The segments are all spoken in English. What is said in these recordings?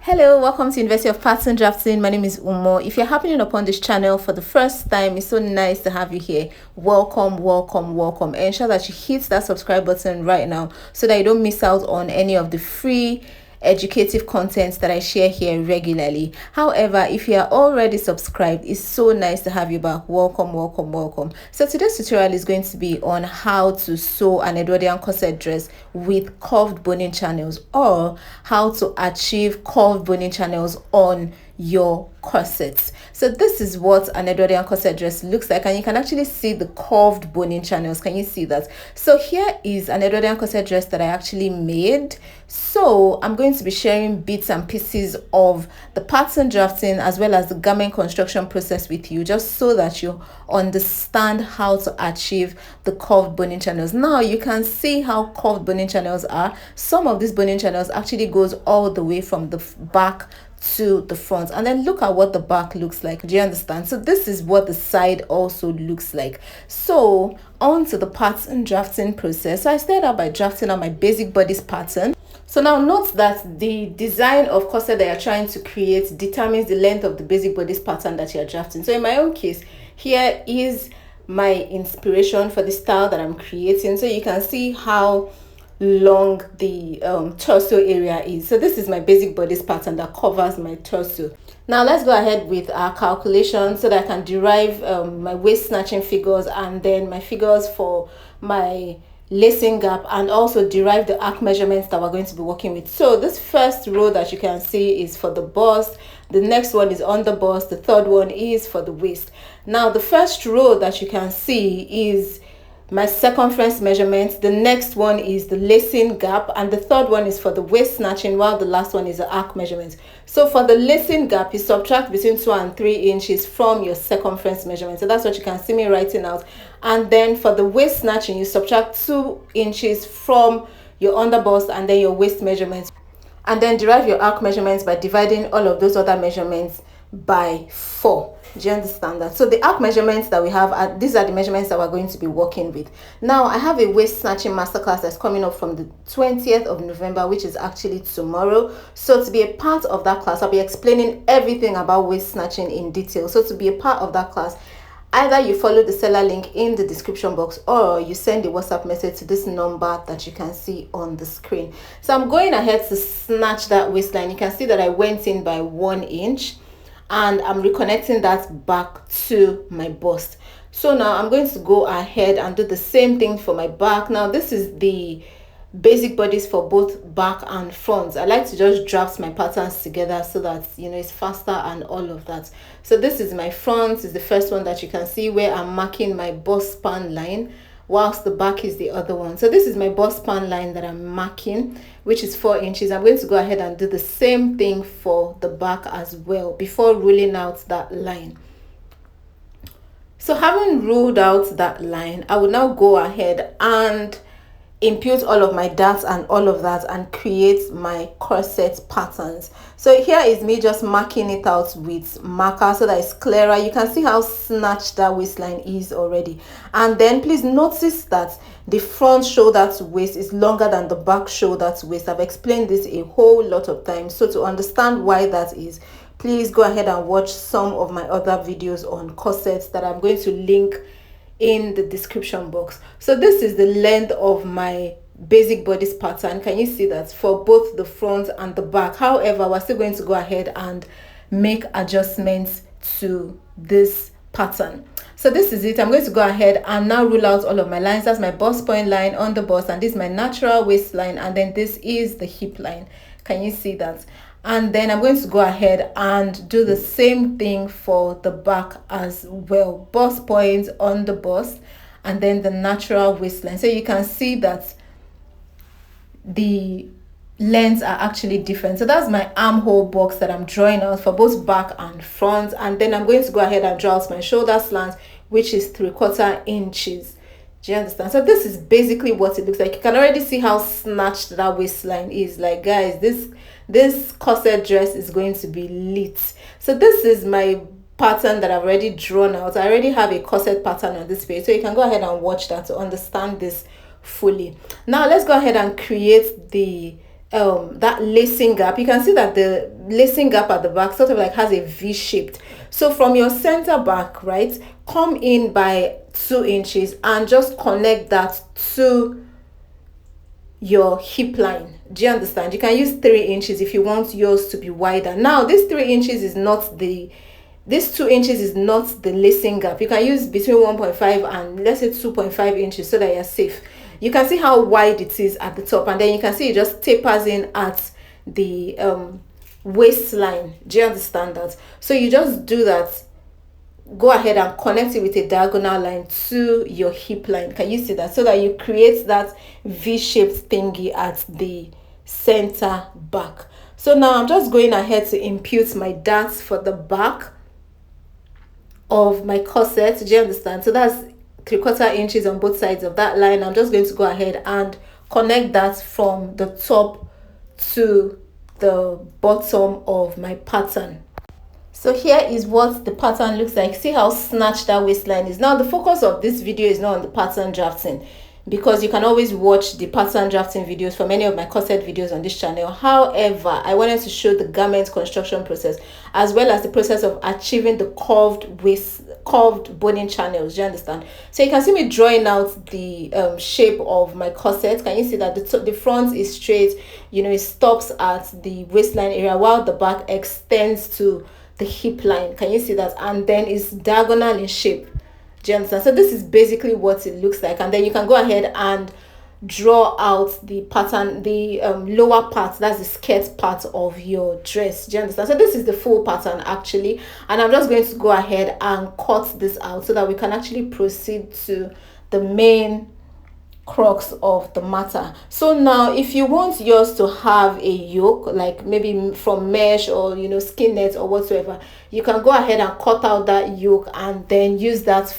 Hello, welcome to University of Pattern Drafting. My name is Umo. If you're happening upon this channel for the first time, it's so nice to have you here. Welcome, welcome, welcome. And ensure that you hit that subscribe button right now so that you don't miss out on any of the free educative contents that I share here regularly. However, if you are already subscribed, it's so nice to have you back. Welcome, welcome, welcome. So today's tutorial is going to be on how to sew an Edwardian corset dress with curved boning channels, or how to achieve curved boning channels on your corsets. So this is what an Edwardian corset dress looks like, and you can actually see the curved boning channels. Can you see that? So here is an Edwardian corset dress that I actually made. So I'm going to be sharing bits and pieces of the pattern drafting as well as the garment construction process with you, just so that you understand how to achieve the curved boning channels. Now you can see how curved boning channels are. Some of these boning channels actually goes all the way from the back to the front, and then look at what the back looks like. Do you understand? So this is what the side also looks like. So on to the pattern drafting process. So I started out by drafting out my basic bodice pattern. So now note that the design of corset that you're trying to create determines the length of the basic bodice pattern that you're drafting. So in my own case, here is my inspiration for the style that I'm creating. So you can see how long the torso area is. So this is my basic bodice pattern that covers my torso. Now let's go ahead with our calculation so that I can derive my waist snatching figures, and then my figures for my lacing gap, and also derive the arc measurements that we're going to be working with. So this first row that you can see is for the bust, the next one is on the bust, the third one is for the waist. Now the first row that you can see is my circumference measurement, the next one is the lacing gap, and the third one is for the waist snatching, while the last one is the arc measurement. So for the lacing gap, you subtract between 2 and 3 inches from your circumference measurement. So that's what you can see me writing out. And then for the waist snatching, you subtract 2 inches from your underbust and then your waist measurements, and then derive your arc measurements by dividing all of those other measurements by 4. Do you understand that? So the arc measurements that we have these are the measurements that we're going to be working with. Now I have a waist snatching masterclass that's coming up from the 20th of November, which is actually tomorrow. So to be a part of that class, I'll be explaining everything about waist snatching in detail. So to be a part of that class, either you follow the seller link in the description box, or you send a WhatsApp message to this number that you can see on the screen. So I'm going ahead to snatch that waistline. You can see that I went in by 1 inch, and I'm reconnecting that back to my bust. So now I'm going to go ahead and do the same thing for my back. Now this is the basic bodies for both back and front. I like to just draft my patterns together so that it's faster and all of that. So this is my front, is the first one that you can see, where I'm marking my bust span line, whilst the back is the other one. So this is my bust span line that I'm marking, which is 4 inches. I'm going to go ahead and do the same thing for the back as well before ruling out that line. So having ruled out that line, I will now go ahead and impute all of my darts and all of that and create my corset patterns. So here is me just marking it out with marker so that it's clearer. You can see how snatched that waistline is already. And then please notice that the front shoulder to waist is longer than the back shoulder to waist. I've explained this a whole lot of times. So to understand why that is, please go ahead and watch some of my other videos on corsets that I'm going to link in the description box. So this is the length of my basic bodice pattern. Can you see that for both the front and the back? However, we're still going to go ahead and make adjustments to this pattern. So this is it. I'm going to go ahead and now rule out all of my lines. That's my bust point line on the bust, and this is my natural waistline, and then this is the hip line. Can you see that? And then I'm going to go ahead and do the same thing for the back as well. Bust points on the bust, and then the natural waistline. So you can see that the lengths are actually different. So that's my armhole box that I'm drawing out for both back and front. And then I'm going to go ahead and draw out my shoulder slant, which is 3/4 inches. Do you understand? So this is basically what it looks like. You can already see how snatched that waistline is. Like, guys, this corset dress is going to be lit. So this is my pattern that I've already drawn out. I already have a corset pattern on this page, so you can go ahead and watch that to understand this fully. Now let's go ahead and create the that lacing gap. You can see that the lacing gap at the back sort of like has a V shaped. So from your center back, right, come in by 2 inches and just connect that to your hip line. Do you understand? You can use 3 inches if you want yours to be wider. Now this 3 inches is not the, this 2 inches is not the lacing gap. You can use between 1.5 and let's say 2.5 inches so that you're safe. You can see how wide it is at the top, and then you can see it just tapers in at the waistline. Do you understand that? So you just do that. Go ahead and connect it with a diagonal line to your hip line. Can you see that? So that you create that V-shaped thingy at the center back. So now I'm just going ahead to impute my darts for the back of my corset. Do you understand? So that's 3/4 inches on both sides of that line. I'm just going to go ahead and connect that from the top to the bottom of my pattern. So here is what the pattern looks like. See how snatched that waistline is. Now the focus of this video is not on the pattern drafting, because you can always watch the pattern drafting videos from any of my corset videos on this channel. However, I wanted to show the garment construction process as well as the process of achieving the curved waist, curved boning channels. Do you understand? So you can see me drawing out the shape of my corset. Can you see that the front is straight, you know, it stops at the waistline area while the back extends to the hip line. Can you see that? And then it's diagonal in shape. Do you understand? So this is basically what it looks like. And then you can go ahead and draw out the pattern, the lower part, that's the skirt part of your dress. Do you understand? So this is the full pattern actually, and I'm just going to go ahead and cut this out so that we can actually proceed to the main crux of the matter. So now if you want yours to have a yoke, like maybe from mesh or, you know, skin net or whatsoever, you can go ahead and cut out that yoke and then use that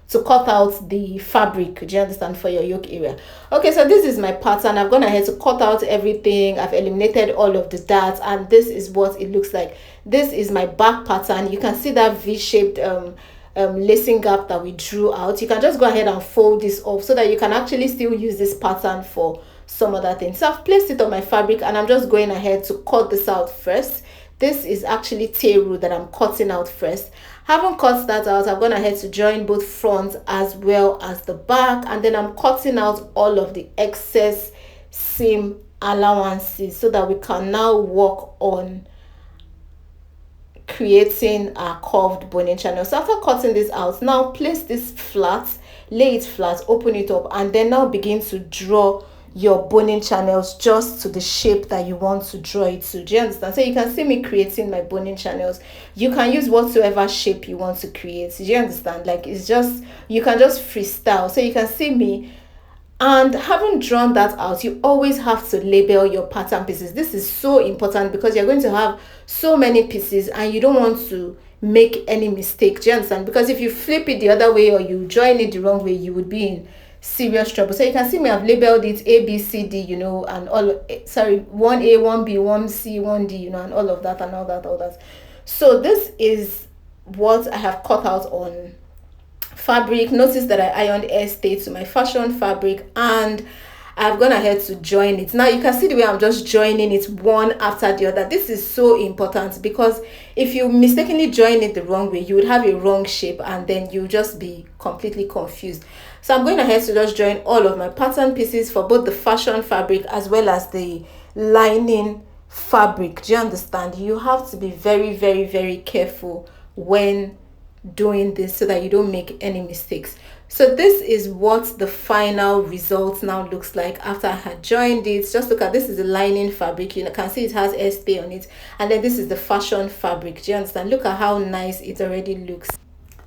to cut out the fabric. Do you understand? For your yoke area. Okay, so this is my pattern. I've gone ahead to cut out everything. I've eliminated all of the darts, and this is what it looks like. This is my back pattern. You can see that V-shaped lacing gap that we drew out. You can just go ahead and fold this off so that you can actually still use this pattern for some other things. So I've placed it on my fabric and I'm just going ahead to cut this out first. This is actually tail that I'm cutting out first. Having cut that out, I've gone ahead to join both front as well as the back, and then I'm cutting out all of the excess seam allowances so that we can now work on creating a curved boning channel. So after cutting this out, now place this flat, lay it flat, open it up, and then now begin to draw your boning channels just to the shape that you want to draw it to. Do you understand? So you can see me creating my boning channels. You can use whatsoever shape you want to create. Do you understand? Like, it's just, you can just freestyle. So you can see me. And having drawn that out, you always have to label your pattern pieces. This is so important because you're going to have so many pieces and you don't want to make any mistake. Do you understand? Because if you flip it the other way or you join it the wrong way, you would be in serious trouble. So you can see me, I've labeled it A, B, C, D, you know, and all, sorry, 1A, 1B, 1C, 1D, you know, and all of that and all that. So this is what I have cut out on fabric. Notice that I ironed air stay to my fashion fabric and I've gone ahead to join it. Now you can see the way I'm just joining it one after the other. This is so important because if you mistakenly join it the wrong way, you would have a wrong shape and then you'll just be completely confused. So I'm going ahead to just join all of my pattern pieces for both the fashion fabric as well as the lining fabric. Do you understand? You have to be very, very, very careful when doing this so that you don't make any mistakes. So this is what the final result now looks like after I had joined it. Just look at this, is the lining fabric. You can see it has stay on it, and then this is the fashion fabric. Do you understand? Look at how nice it already looks.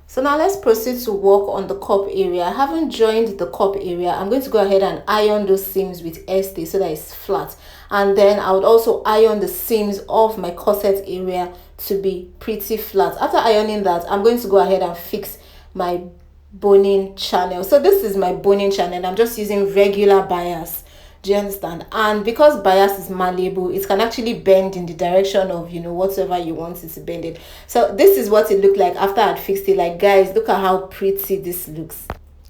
So now let's proceed to work on the cup area. I haven't joined the cup area. I'm going to go ahead and iron those seams with stay so that it's flat, and then I would also iron the seams of my corset area to be pretty flat. After ironing that, I'm going to go ahead and fix my boning channel. So this is my boning channel. I'm just using regular bias. Do you understand? And because bias is malleable, it can actually bend in the direction of, you know, whatever you want it to bend it. So this is what it looked like after I'd fixed it. Like, guys, look at how pretty this looks.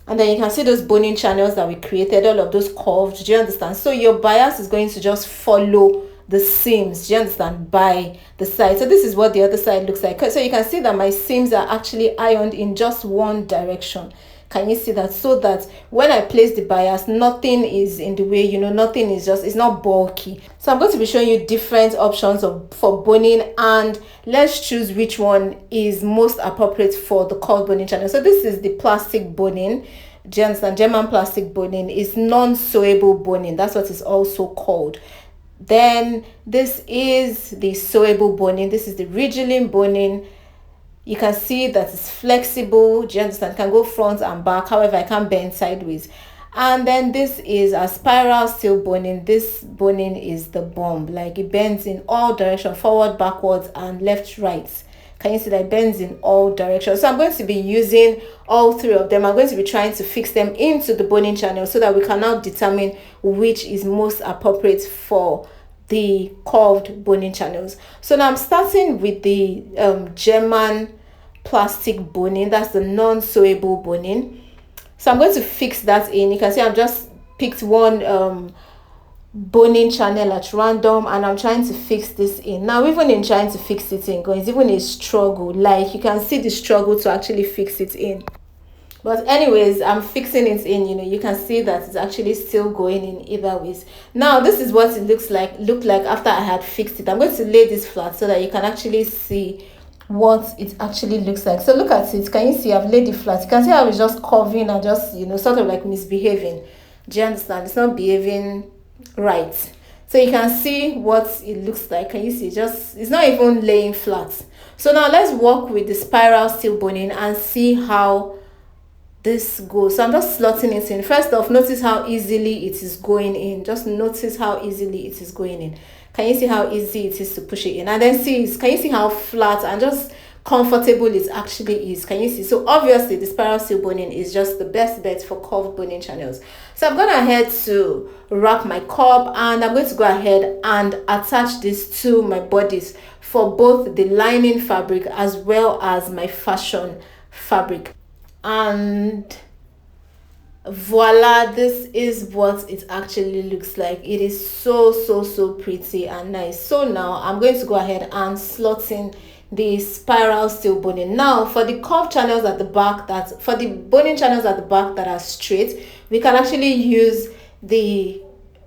And then you can see those boning channels that we created, all of those curves. Do you understand? So your bias is going to just follow the seams, do you understand, by the side. So this is what the other side looks like. So you can see that my seams are actually ironed in just one direction. Can you see that? So that when I place the bias, nothing is in the way, you know, nothing is just, it's not bulky. So I'm going to be showing you different options for boning, and let's choose which one is most appropriate for the curved boning channel. So this is the plastic boning. Do you understand? German plastic boning is non-sewable boning. That's what it's also called. Then this is the sewable boning. This is the Ridgeline boning. You can see that it's flexible. Do you understand? It can go front and back. However, I can bend sideways. And then this is a spiral steel boning. This boning is the bomb. Like, it bends in all directions, forward, backwards, and left, right. Can you see that it bends in all directions? So I'm going to be using all three of them. I'm going to be trying to fix them into the boning channel so that we can now determine which is most appropriate for the curved boning channels. So now I'm starting with the German plastic boning. That's the non-sewable boning. So I'm going to fix that in. You can see I've just picked one boning channel at random, and I'm trying to fix this in. Now, even in trying to fix it in, it's even a struggle. Like, you can see the struggle to actually fix it in. But anyways, I'm fixing it in. You know, you can see that it's actually still going in either ways. Now, this is what it looked like after I had fixed it. I'm going to lay this flat so that you can actually see what it actually looks like. So look at it. Can you see I've laid it flat? You can see how it's just curving and just, you know, sort of like misbehaving. Do you understand? It's not behaving right. So you can see what it looks like. Can you see? Just, it's not even laying flat. So now let's work with the spiral steel boning and see how this goes. So I'm just slotting it in. First off, notice how easily it is going in. Just notice how easily it is going in. Can you see how easy it is to push it in? And then can you see how flat and just comfortable it actually is? Can you see? So obviously the spiral steel boning is just the best bet for curved boning channels. So I'm going ahead to wrap my cup, and I'm going to go ahead and attach this to my bodice for both the lining fabric as well as my fashion fabric. And voila, this is what it actually looks like. It is so pretty and nice. So now I'm going to go ahead and slot in the spiral steel boning. Now, for the curved channels at the back, for the boning channels at the back that are straight, we can actually use the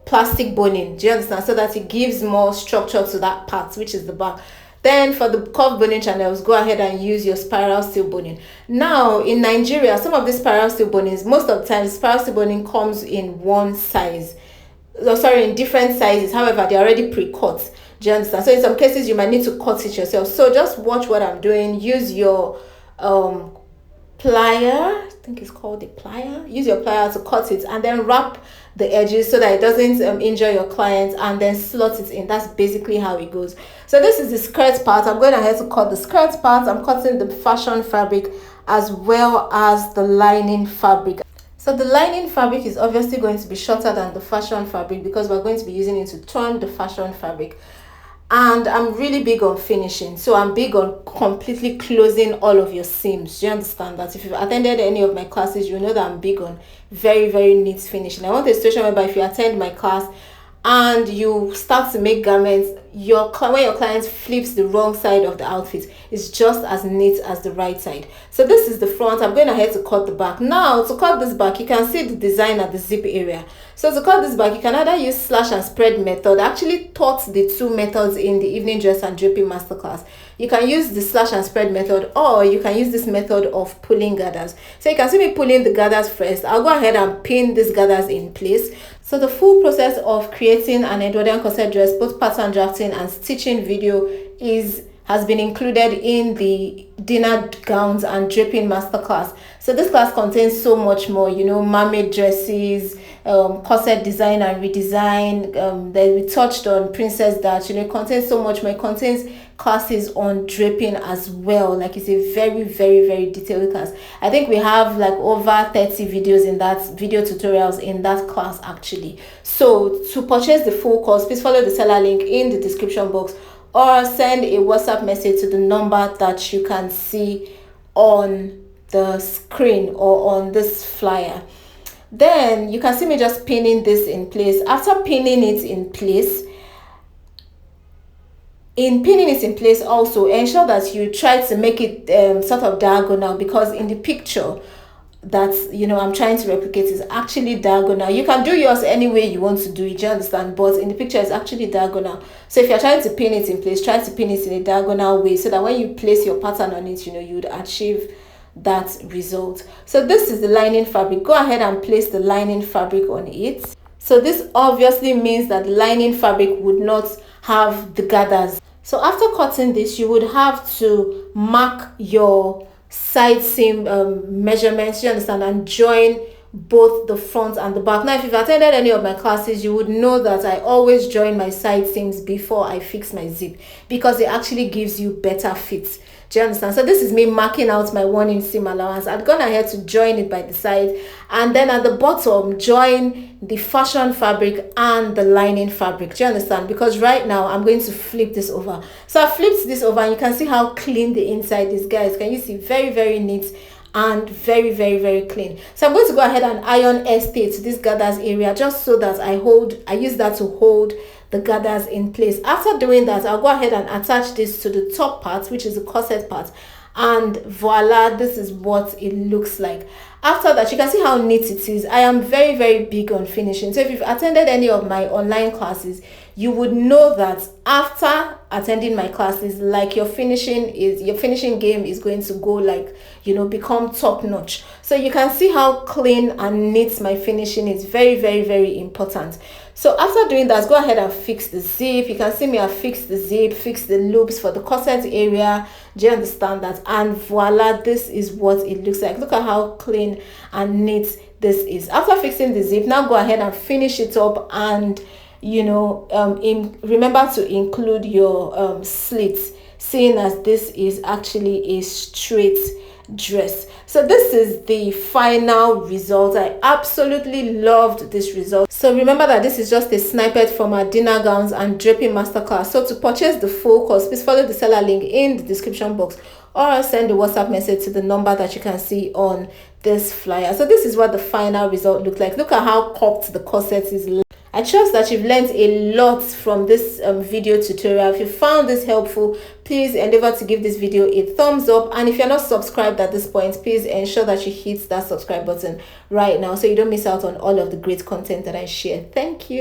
plastic boning. Do you understand? So that it gives more structure to that part, which is the back. Then for the curved boning channels, go ahead and use your spiral steel boning. Now, in Nigeria, some of the spiral steel bonings, most of the time, spiral steel boning comes in one size. In different sizes. However, they're already pre-cut. Do you understand? So in some cases, you might need to cut it yourself. So just watch what I'm doing. Use your plier. I think it's called a plier. Use your plier to cut it, and then wrap the edges so that it doesn't injure your client, and then slot it in. That's basically how it goes. So this is the skirt part. I'm going ahead to cut the skirt part. I'm cutting the fashion fabric as well as the lining fabric. So the lining fabric is obviously going to be shorter than the fashion fabric because we're going to be using it to turn the fashion fabric. And I'm really big on finishing, so I'm big on completely closing all of your seams. Do you understand that? If you've attended any of my classes, you know that I'm big on very neat finishing. I want a situation whereby if you attend my class and you start to make garments, when your client flips the wrong side of the outfit, it's just as neat as the right side. So this is the front. I'm going ahead to cut the back. Now, to cut this back, you can see the design at the zip area. So to cut this back, you can either use slash and spread method. I actually taught the two methods in the evening dress and draping masterclass. You can use the slash and spread method, or you can use this method of pulling gathers. So you can see me pulling the gathers first. I'll go ahead and pin these gathers in place. So the full process of creating an Edwardian corset dress, both pattern drafting and stitching video, has been included in the dinner gowns and draping masterclass. So this class contains so much more, you know, mermaid dresses, corset design and redesign. Then we touched on princess that, you know, it contains so much more. It contains classes on draping as well. Like, it's a very detailed class. I think we have like over 30 videos in that, video tutorials in that class actually. So to purchase the full course, please follow the seller link in the description box, or send a WhatsApp message to the number that you can see on the screen or on this flyer. Then you can see me just pinning this in place. After pinning it in place, also ensure that you try to make it sort of diagonal, because in the picture that I'm trying to replicate is actually diagonal. You can do yours any way you want to do it, you understand, but in the picture it's actually diagonal. So if you're trying to pin it in place, try to pin it in a diagonal way, so that when you place your pattern on it, you would achieve that result. So this is the lining fabric. Go ahead and place the lining fabric on it. So this obviously means that the lining fabric would not have the gathers. So after cutting this, you would have to mark your side seam measurements, you understand, and join both the front and the back. Now if you've attended any of my classes, you would know that I always join my side seams before I fix my zip, because it actually gives you better fits. Do you understand? So this is me marking out my 1 inch seam allowance. I've gone ahead to join it by the side, and then at the bottom join the fashion fabric and the lining fabric. Do you understand? Because right now I'm going to flip this over. So I flipped this over, and you can see how clean the inside is, guys. Can you see? Very, very neat and very, very, very clean. So I'm going to go ahead and iron stay to this gathers area, just so that I use that to hold the gathers in place. After doing that, I'll go ahead and attach this to the top part, which is the corset part, and voila, this is what it looks like. After that, you can see how neat it is. I am very, very big on finishing. So if you've attended any of my online classes, you would know that after attending my classes, like your finishing game is going to go like, become top notch. So you can see how clean and neat my finishing is. Very, very, very important. So after doing that, go ahead and fix the zip. You can see me, I fixed the zip, fixed the loops for the corset area. Do you understand that? And voila, this is what it looks like. Look at how clean and neat this is. After fixing the zip, now go ahead and finish it up, and remember to include your slits, seeing as this is actually a straight dress. So this is the final result. I absolutely loved this result. So remember that this is just a snippet from our dinner gowns and draping masterclass. So to purchase the full course, please follow the seller link in the description box, or send a WhatsApp message to the number that you can see on this flyer. So this is what the final result looked like. Look at how cupped the corset is. I trust that you've learned a lot from this video tutorial. If you found this helpful, please endeavor to give this video a thumbs up, and if you're not subscribed at this point, please ensure that you hit that subscribe button right now, so you don't miss out on all of the great content that I share. Thank you.